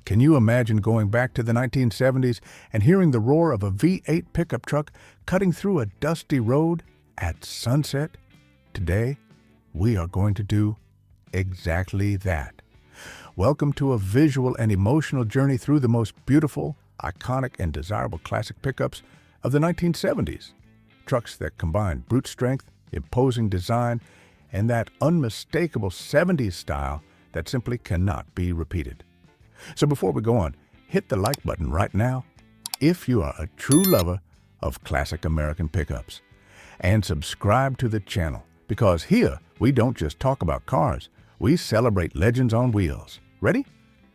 Can you imagine going back to the 1970s and hearing the roar of a V8 pickup truck cutting through a dusty road at sunset? Today, we are going to do exactly that. Welcome to a visual and emotional journey through the most beautiful, iconic, and desirable classic pickups of the 1970s. Trucks that combine brute strength, imposing design, and that unmistakable 70s style that simply cannot be repeated. So before we go on, hit the like button right now if you are a true lover of classic American pickups. And subscribe to the channel, because here we don't just talk about cars, we celebrate legends on wheels. Ready?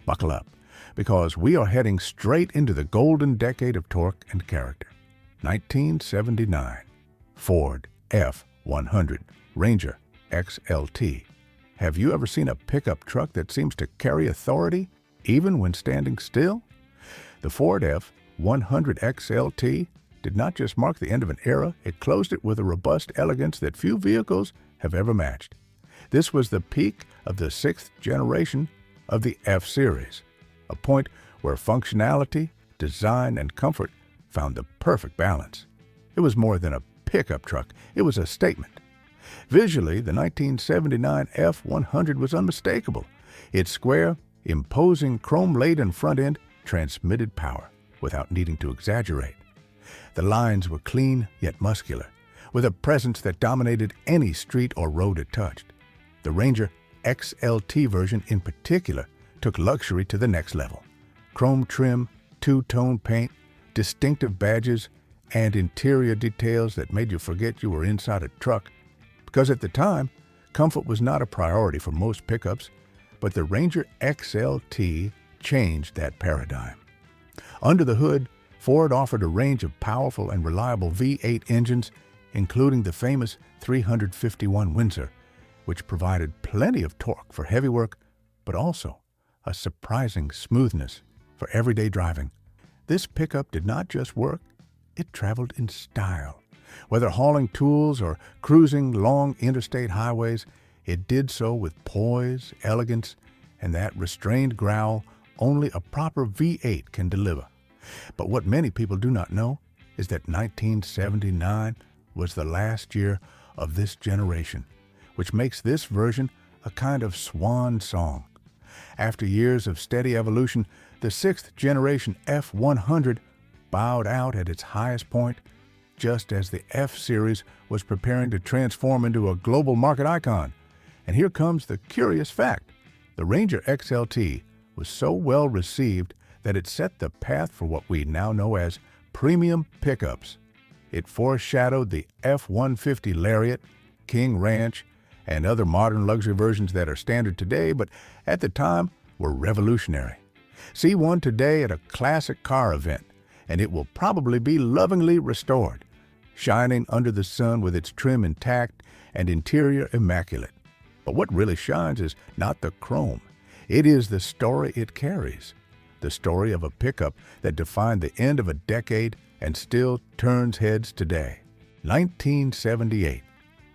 Buckle up, because we are heading straight into the golden decade of torque and character. 1979, Ford F-100 Ranger XLT. Have you ever seen a pickup truck that seems to carry authority even when standing still? The Ford F-100 XLT did not just mark the end of an era, it closed it with a robust elegance that few vehicles have ever matched. This was the peak of the sixth generation of the F-Series, a point where functionality, design, and comfort found the perfect balance. It was more than a pickup truck, it was a statement. Visually, the 1979 F-100 was unmistakable. Its square, imposing chrome-laden front end transmitted power without needing to exaggerate. The lines were clean yet muscular, with a presence that dominated any street or road it touched. The Ranger XLT version in particular took luxury to the next level. Chrome trim, two-tone paint, distinctive badges, and interior details that made you forget you were inside a truck. Because at the time, comfort was not a priority for most pickups, but the Ranger XLT changed that paradigm. Under the hood, Ford offered a range of powerful and reliable V8 engines, including the famous 351 Windsor, which provided plenty of torque for heavy work, but also a surprising smoothness for everyday driving. This pickup did not just work, it traveled in style. Whether hauling tools or cruising long interstate highways, it did so with poise, elegance, and that restrained growl only a proper V8 can deliver. But what many people do not know is that 1979 was the last year of this generation, which makes this version a kind of swan song. After years of steady evolution, the sixth generation F-100 bowed out at its highest point, just as the F-Series was preparing to transform into a global market icon. And here comes the curious fact. The Ranger XLT was so well received that it set the path for what we now know as premium pickups. It foreshadowed the F-150 Lariat, King Ranch, and other modern luxury versions that are standard today, but at the time were revolutionary. See one today at a classic car event, and it will probably be lovingly restored, shining under the sun with its trim intact and interior immaculate. But what really shines is not the chrome. It is the story it carries. The story of a pickup that defined the end of a decade and still turns heads today. 1978,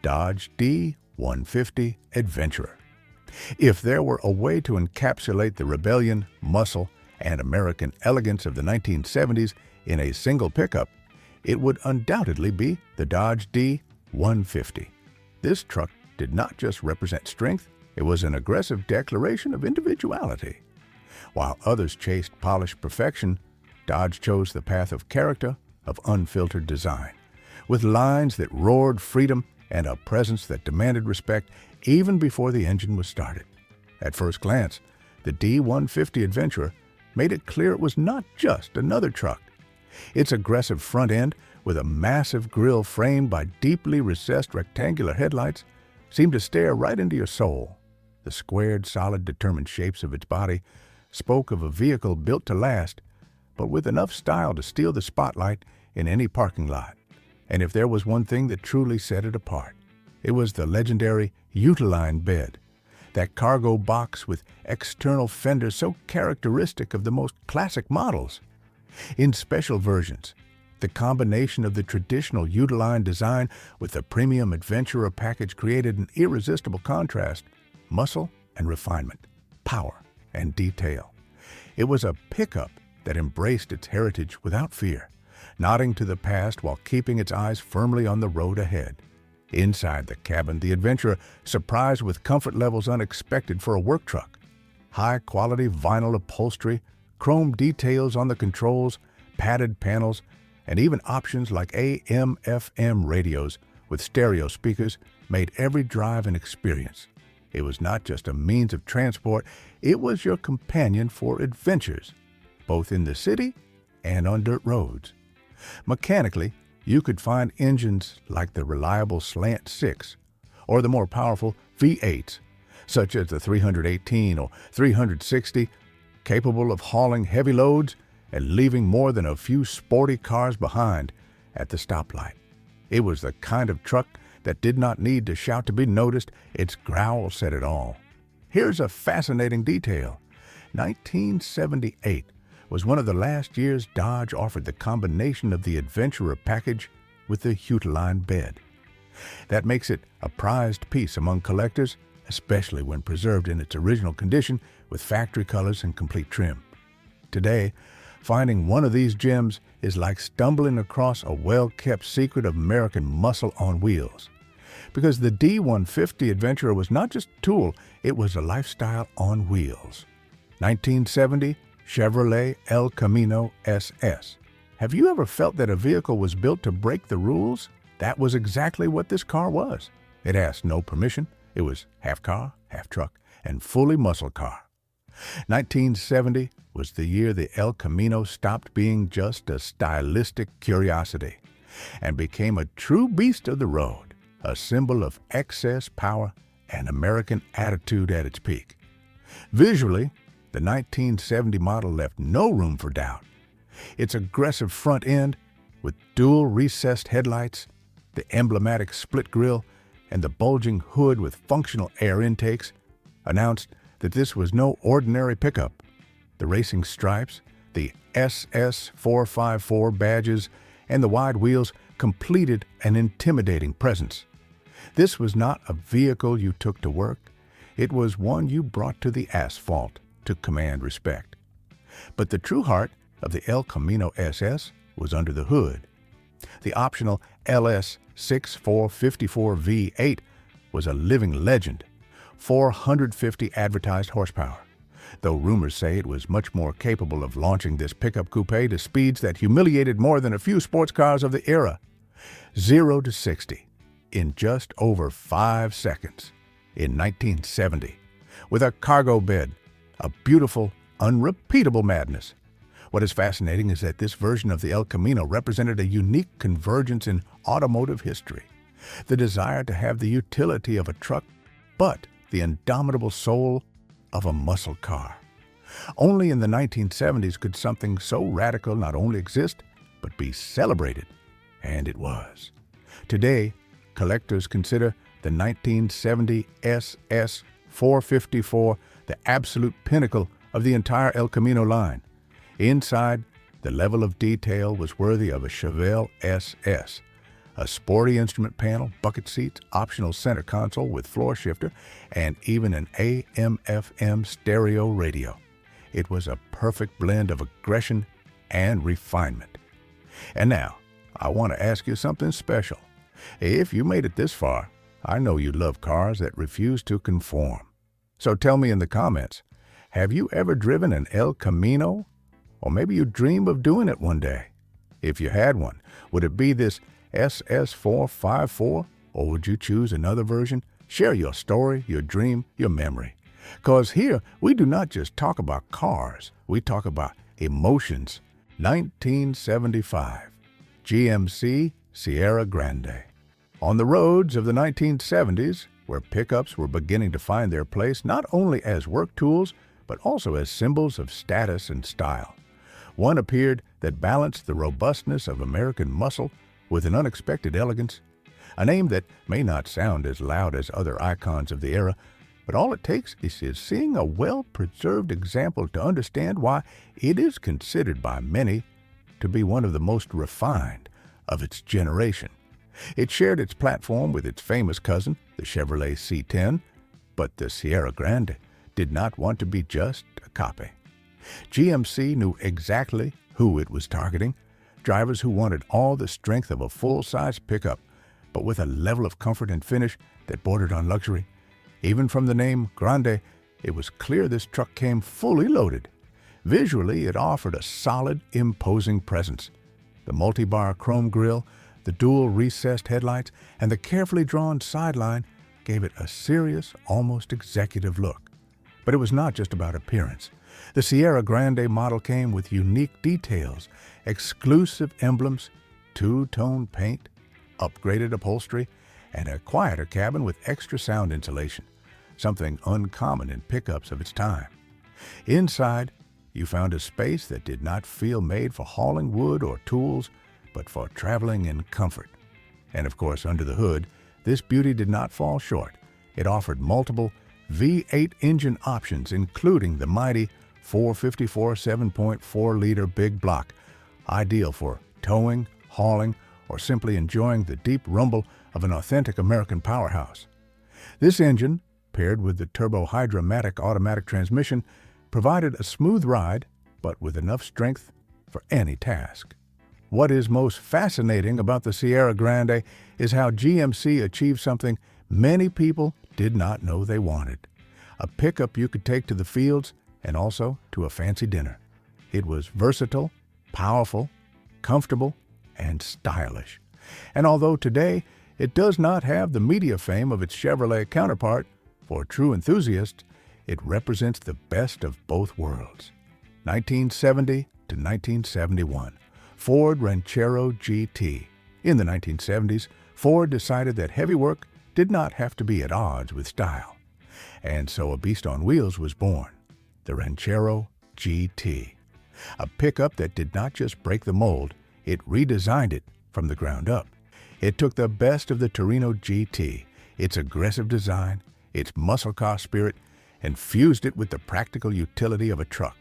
Dodge D150 Adventurer. If there were a way to encapsulate the rebellion, muscle, and American elegance of the 1970s in a single pickup, it would undoubtedly be the Dodge D150. This truck did not just represent strength, it was an aggressive declaration of individuality. While others chased polished perfection, Dodge chose the path of character, of unfiltered design, with lines that roared freedom and a presence that demanded respect even before the engine was started. At first glance, the D150 Adventurer made it clear it was not just another truck. Its aggressive front end, with a massive grille framed by deeply recessed rectangular headlights, seemed to stare right into your soul. The squared, solid, determined shapes of its body spoke of a vehicle built to last, but with enough style to steal the spotlight in any parking lot. And if there was one thing that truly set it apart, it was the legendary Utiline bed, that cargo box with external fenders so characteristic of the most classic models. In special versions, the combination of the traditional Utiline design with the premium Adventurer package created an irresistible contrast: muscle and refinement, power and detail. It was a pickup that embraced its heritage without fear, nodding to the past while keeping its eyes firmly on the road ahead. Inside the cabin, the Adventurer surprised with comfort levels unexpected for a work truck. High-quality vinyl upholstery, chrome details on the controls, padded panels, and even options like AM/FM radios with stereo speakers made every drive an experience. It was not just a means of transport, it was your companion for adventures, both in the city and on dirt roads. Mechanically, you could find engines like the reliable Slant 6 or the more powerful V8s, such as the 318 or 360, capable of hauling heavy loads and leaving more than a few sporty cars behind at the stoplight. It was the kind of truck that did not need to shout to be noticed. Its growl said it all. Here's a fascinating detail. 1978 was one of the last years Dodge offered the combination of the Adventurer package with the Hutaline bed. That makes it a prized piece among collectors, especially when preserved in its original condition with factory colors and complete trim. Today, finding one of these gems is like stumbling across a well-kept secret of American muscle on wheels. Because the D150 Adventurer was not just a tool, it was a lifestyle on wheels. 1970 Chevrolet El Camino SS. Have you ever felt that a vehicle was built to break the rules? That was exactly what this car was. It asked no permission. It was half car, half truck, and fully muscle car. 1970 was the year the El Camino stopped being just a stylistic curiosity and became a true beast of the road, a symbol of excess power and American attitude at its peak. Visually, the 1970 model left no room for doubt. Its aggressive front end, with dual recessed headlights, the emblematic split grille, and the bulging hood with functional air intakes, announced that this was no ordinary pickup. The racing stripes, the SS454 badges, and the wide wheels completed an intimidating presence. This was not a vehicle you took to work. It was one you brought to the asphalt to command respect. But the true heart of the El Camino SS was under the hood. The optional LS6454 V8 was a living legend, 450 advertised horsepower, though rumors say it was much more capable of launching this pickup coupe to speeds that humiliated more than a few sports cars of the era. 0 to 60 in just over 5 seconds in 1970, with a cargo bed, a beautiful, unrepeatable madness. What is fascinating is that this version of the El Camino represented a unique convergence in automotive history. The desire to have the utility of a truck, but the indomitable soul of a muscle car. Only in the 1970s could something so radical not only exist, but be celebrated. And it was. Today, collectors consider the 1970 SS 454 the absolute pinnacle of the entire El Camino line. Inside, the level of detail was worthy of a Chevrolet SS. A sporty instrument panel, bucket seats, optional center console with floor shifter, and even an AM/FM stereo radio. It was a perfect blend of aggression and refinement. And now, I want to ask you something special. If you made it this far, I know you love cars that refuse to conform. So tell me in the comments, have you ever driven an El Camino? Or maybe you dream of doing it one day. If you had one, would it be this SS454, or would you choose another version? Share your story, your dream, your memory. 'Cause here, we do not just talk about cars, we talk about emotions. 1975, GMC Sierra Grande. On the roads of the 1970s, where pickups were beginning to find their place not only as work tools, but also as symbols of status and style, one appeared that balanced the robustness of American muscle with an unexpected elegance, a name that may not sound as loud as other icons of the era, but all it takes is seeing a well-preserved example to understand why it is considered by many to be one of the most refined of its generation. It shared its platform with its famous cousin, the Chevrolet C10, but the Sierra Grande did not want to be just a copy. GMC knew exactly who it was targeting, drivers who wanted all the strength of a full-size pickup, but with a level of comfort and finish that bordered on luxury. Even from the name Grande, it was clear this truck came fully loaded. Visually, it offered a solid, imposing presence. The multi-bar chrome grille, the dual recessed headlights, and the carefully drawn sideline gave it a serious, almost executive look. But it was not just about appearance. The Sierra Grande model came with unique details, exclusive emblems, two-tone paint, upgraded upholstery, and a quieter cabin with extra sound insulation, something uncommon in pickups of its time. Inside, you found a space that did not feel made for hauling wood or tools, but for traveling in comfort. And of course, under the hood, this beauty did not fall short. It offered multiple V8 engine options, including the mighty 454 7.4-liter big block, ideal for towing, hauling, or simply enjoying the deep rumble of an authentic American powerhouse. This engine, paired with the turbo-hydromatic automatic transmission, provided a smooth ride, but with enough strength for any task. What is most fascinating about the Sierra Grande is how GMC achieved something many people did not know they wanted: a pickup you could take to the fields and also to a fancy dinner. It was versatile, powerful, comfortable, and stylish. And although today it does not have the media fame of its Chevrolet counterpart, for true enthusiasts, it represents the best of both worlds. 1970 to 1971, Ford Ranchero GT. In the 1970s, Ford decided that heavy work did not have to be at odds with style. And so a beast on wheels was born, the Ranchero GT. A pickup that did not just break the mold, it redesigned it from the ground up. It took the best of the Torino GT, its aggressive design, its muscle car spirit, and fused it with the practical utility of a truck.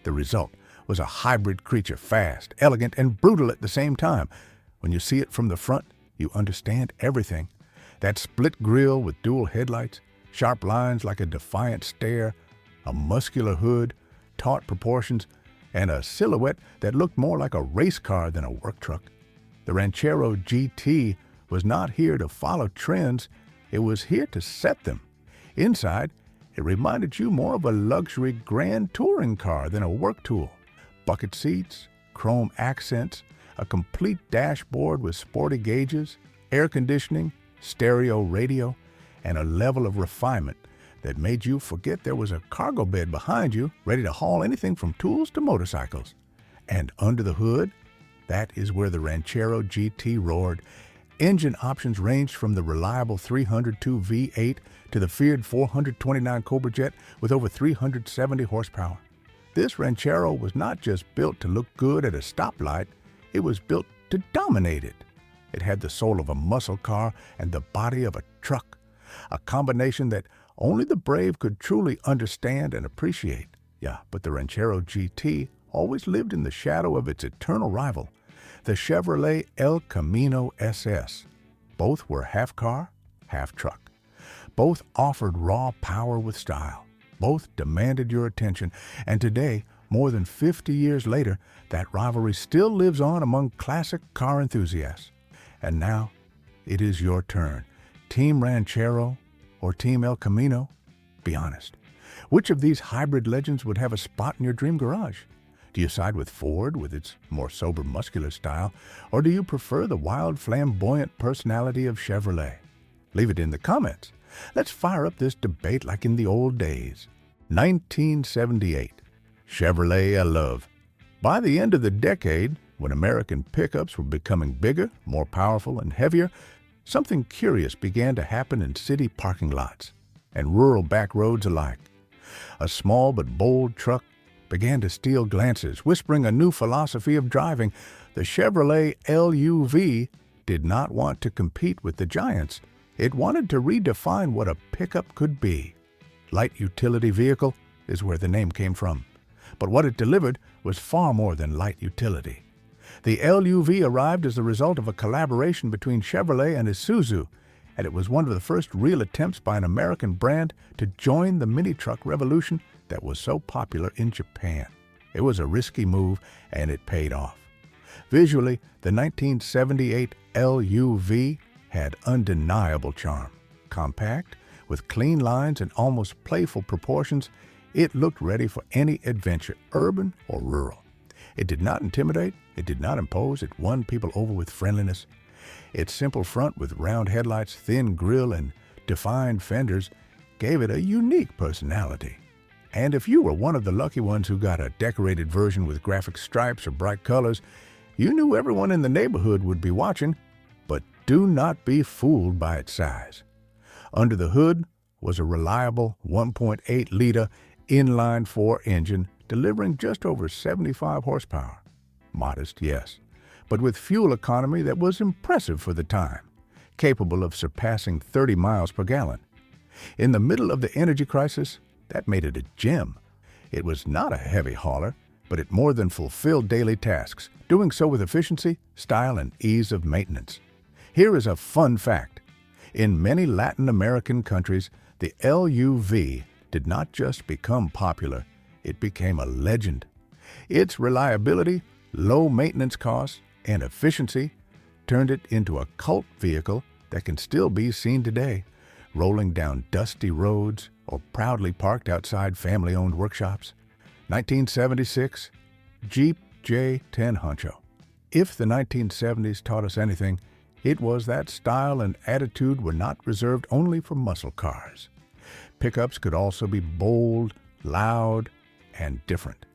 The result was a hybrid creature, fast, elegant, and brutal at the same time. When you see it from the front, you understand everything. That split grille with dual headlights, sharp lines like a defiant stare, a muscular hood, taut proportions, and a silhouette that looked more like a race car than a work truck. The Ranchero GT was not here to follow trends, it was here to set them. Inside, it reminded you more of a luxury grand touring car than a work tool. Bucket seats, chrome accents, a complete dashboard with sporty gauges, air conditioning, stereo radio, and a level of refinement that made you forget there was a cargo bed behind you ready to haul anything from tools to motorcycles. And under the hood, that is where the Ranchero GT roared. Engine options ranged from the reliable 302 V8 to the feared 429 Cobra Jet with over 370 horsepower. This Ranchero was not just built to look good at a stoplight, it was built to dominate it. It had the soul of a muscle car and the body of a truck, a combination that only the brave could truly understand and appreciate. Yeah, but the Ranchero GT always lived in the shadow of its eternal rival, the Chevrolet El Camino SS. Both were half car, half truck. Both offered raw power with style. Both demanded your attention, and today, more than 50 years later, that rivalry still lives on among classic car enthusiasts. And now, it is your turn. Team Ranchero or Team El Camino? Be honest. Which of these hybrid legends would have a spot in your dream garage? Do you side with Ford with its more sober, muscular style, or do you prefer the wild, flamboyant personality of Chevrolet? Leave it in the comments. Let's fire up this debate like in the old days. 1978, Chevrolet LUV. By the end of the decade, when American pickups were becoming bigger, more powerful, and heavier, something curious began to happen in city parking lots and rural back roads alike. A small but bold truck began to steal glances, whispering a new philosophy of driving. The Chevrolet LUV did not want to compete with the giants. It wanted to redefine what a pickup could be. Light utility vehicle is where the name came from. But what it delivered was far more than light utility. The LUV arrived as the result of a collaboration between Chevrolet and Isuzu, and it was one of the first real attempts by an American brand to join the mini-truck revolution that was so popular in Japan. It was a risky move, and it paid off. Visually, the 1978 LUV had undeniable charm. Compact, with clean lines and almost playful proportions, it looked ready for any adventure, urban or rural. It did not intimidate, it did not impose, it won people over with friendliness. Its simple front with round headlights, thin grille, and defined fenders gave it a unique personality. And if you were one of the lucky ones who got a decorated version with graphic stripes or bright colors, you knew everyone in the neighborhood would be watching. But do not be fooled by its size. Under the hood was a reliable 1.8-liter inline-4 engine delivering just over 75 horsepower. Modest, yes, but with fuel economy that was impressive for the time, capable of surpassing 30 miles per gallon. In the middle of the energy crisis, that made it a gem. It was not a heavy hauler, but it more than fulfilled daily tasks, doing so with efficiency, style, and ease of maintenance. Here is a fun fact. In many Latin American countries, the LUV did not just become popular, it became a legend. Its reliability, low maintenance costs, and efficiency turned it into a cult vehicle that can still be seen today, rolling down dusty roads or proudly parked outside family-owned workshops. 1976, Jeep J10 Honcho. If the 1970s taught us anything, it was that style and attitude were not reserved only for muscle cars. Pickups could also be bold, loud, and different.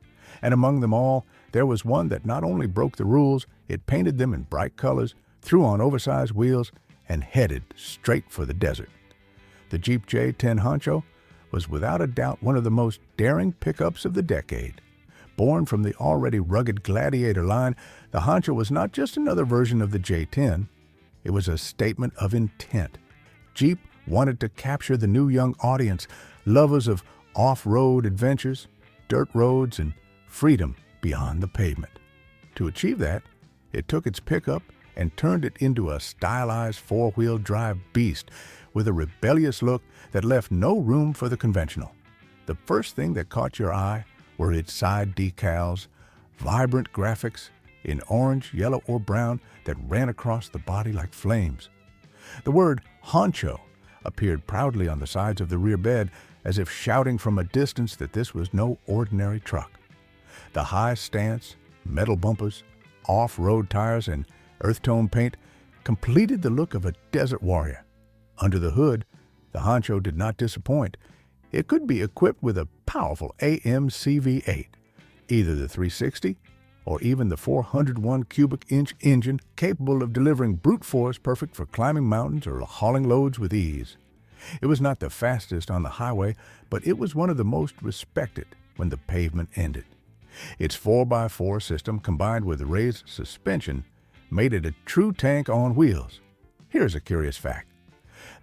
And among them all, there was one that not only broke the rules, it painted them in bright colors, threw on oversized wheels, and headed straight for the desert. The Jeep J10 Honcho was without a doubt one of the most daring pickups of the decade. Born from the already rugged Gladiator line, the Honcho was not just another version of the J10, it was a statement of intent. Jeep wanted to capture the new young audience, lovers of off-road adventures, dirt roads, and freedom beyond the pavement. To achieve that, it took its pickup and turned it into a stylized four-wheel drive beast with a rebellious look that left no room for the conventional. The first thing that caught your eye were its side decals, vibrant graphics in orange, yellow, or brown that ran across the body like flames. The word Honcho appeared proudly on the sides of the rear bed, as if shouting from a distance that this was no ordinary truck. The high stance, metal bumpers, off-road tires, and earth-tone paint completed the look of a desert warrior. Under the hood, the Honcho did not disappoint. It could be equipped with a powerful AMC V8, either the 360 or even the 401 cubic inch engine capable of delivering brute force perfect for climbing mountains or hauling loads with ease. It was not the fastest on the highway, but it was one of the most respected when the pavement ended. Its 4x4 system combined with raised suspension made it a true tank on wheels. Here's a curious fact.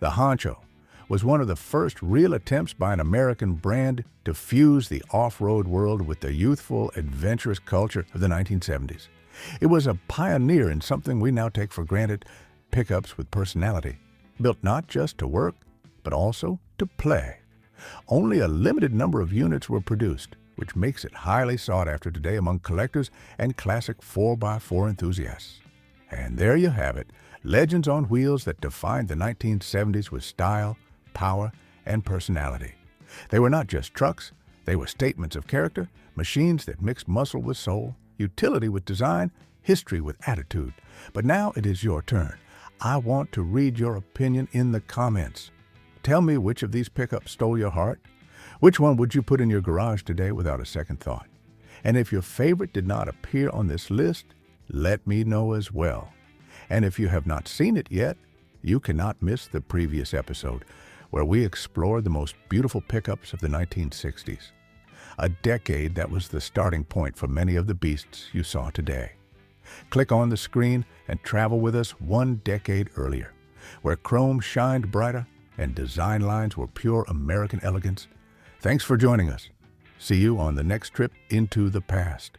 The Honcho was one of the first real attempts by an American brand to fuse the off-road world with the youthful, adventurous culture of the 1970s. It was a pioneer in something we now take for granted, pickups with personality, built not just to work, but also to play. Only a limited number of units were produced, which makes it highly sought after today among collectors and classic 4x4 enthusiasts. And there you have it, legends on wheels that defined the 1970s with style, power, and personality. They were not just trucks, they were statements of character, machines that mixed muscle with soul, utility with design, history with attitude. But now it is your turn. I want to read your opinion in the comments. Tell me which of these pickups stole your heart. Which one would you put in your garage today without a second thought? And if your favorite did not appear on this list, let me know as well. And if you have not seen it yet, you cannot miss the previous episode, where we explored the most beautiful pickups of the 1960s, a decade that was the starting point for many of the beasts you saw today. Click on the screen and travel with us one decade earlier, where chrome shined brighter and design lines were pure American elegance. Thanks for joining us. See you on the next trip into the past.